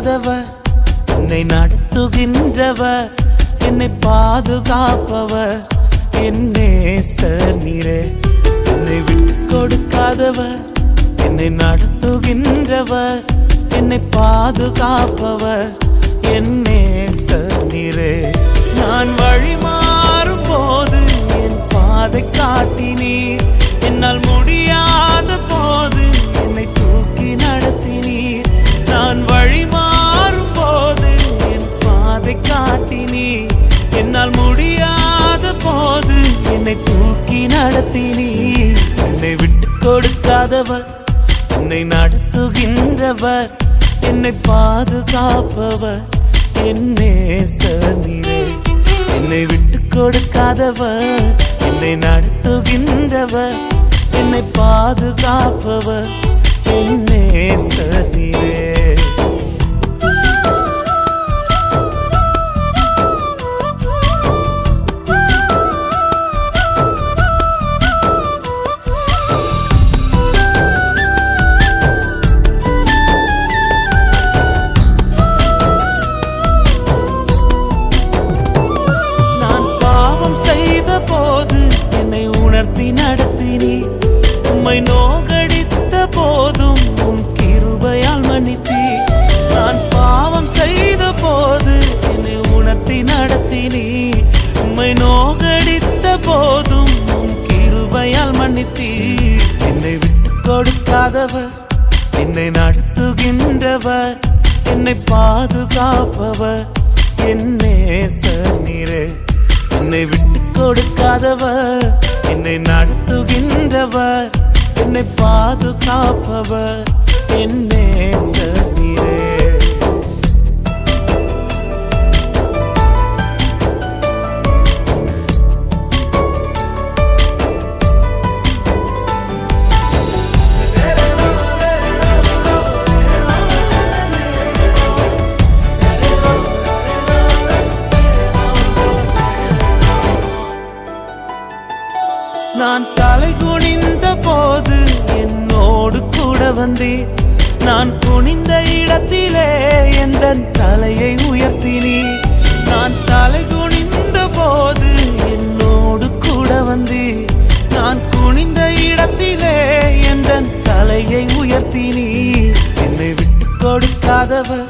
கொடுக்காதவர், என்னை நடத்துகின்றவர், என்னை பாதுகாப்பவர், என் நேசர் நீரே. என்னை விட்டு கொடுக்காதவர், என்னை நடத்துகின்றவர், என்னை பாதுகாப்பவர், என் நேசர் நீரே. நான் வழி மாறும் போது என் பாதை காட்டினீர், என்னால் முடியாத போது என்னை தூக்கி நடத்தினீர். நான் வழி மாறும் போது என் பாதை காட்டினீர், என்னால் முடியாத போது என்னை தூக்கி நடத்தினீர். என்னை விட்டு கொடுக்காதவர், என்னை நடத்துகின்றவர், என்னை பாதுகாப்பவர், என் நேசர் நீரே. என்னை விட்டு கொடுக்காதவர், என்னை நடத்துகின்றவர், என்னை பாதுகாப்பவர், என் நேசர் நீரே. நடத்தினீர், உம்மை நோகடித்த போதும் உம் கிருபையால் மன்னித்தீர். நான் பாவம் செய்த போது என்னை உணர்த்தி நடத்தினீர், உம்மை நோகடித்த போதும் உம் கிருபையால் மன்னித்தீர். என்னை விட்டு கொடுக்காதவர், என்னை நடத்துகின்றவர், என்னை பாதுகாப்பவர், என் நேசர் நீரே. என்னை விட்டு கொடுக்காதவர், என்னை நடத்துகின்றவர், என்னை பாதுகாப்பவர், என் நேசர் நீரே. நான் தலை குனிந்த போது என்னோடு கூட வந்தீர், நான் குனிந்த இடத்திலே எந்த தலையை உயர்த்தினீர். நான் தலை குனிந்த போது என்னோடு கூட வந்தீர், நான் குனிந்த இடத்திலே எந்த தலையை உயர்த்தினீர். என்னை விட்டு கொடுக்காதவர்,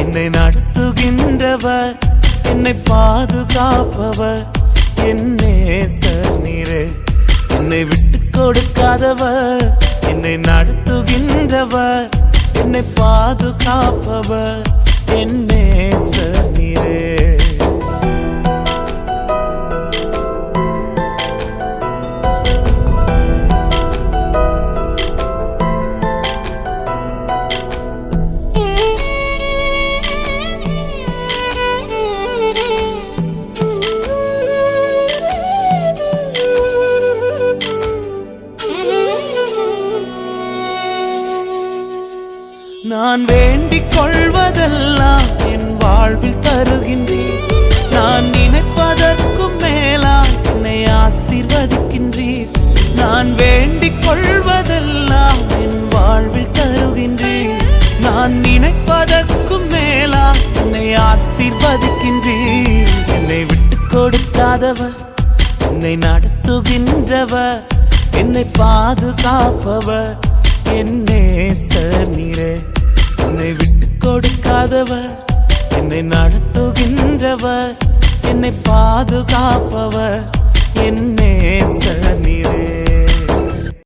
என்னை நடத்துகின்றவர், என்னை பாதுகாப்பவர், என் நேசர் நீரே. என்னை விட்டு கொடுக்காதவர், என்னை நடத்துகின்றவர், என்னை பாதுகாப்பவர், என் நேசர் நீரே. நான் வேண்டிக் கொள்வதெல்லாம் என் வாழ்வில் தருகின்றீர், நான் நினைப்பதற்கும் மேலாய் என்னை ஆசீர்வதிக்கின்றீர். நான் வேண்டிக் கொள்வதெல்லாம் என் வாழ்வில் தருகின்றீர், நான் நினைப்பதற்கும் மேலாய் என்னை ஆசீர்வதிக்கின்றீர். என்னை விட்டு கொடுக்காதவர், என்னை நடத்துகின்றவர், என்னை பாதுகாப்பவர், என் நேசர் நீரே. என்னை விட்டு கொடுக்காதவர், என்னை நடத்துகின்றவர், என்னை பாதுகாப்பவர், என் நேசர் நீரே.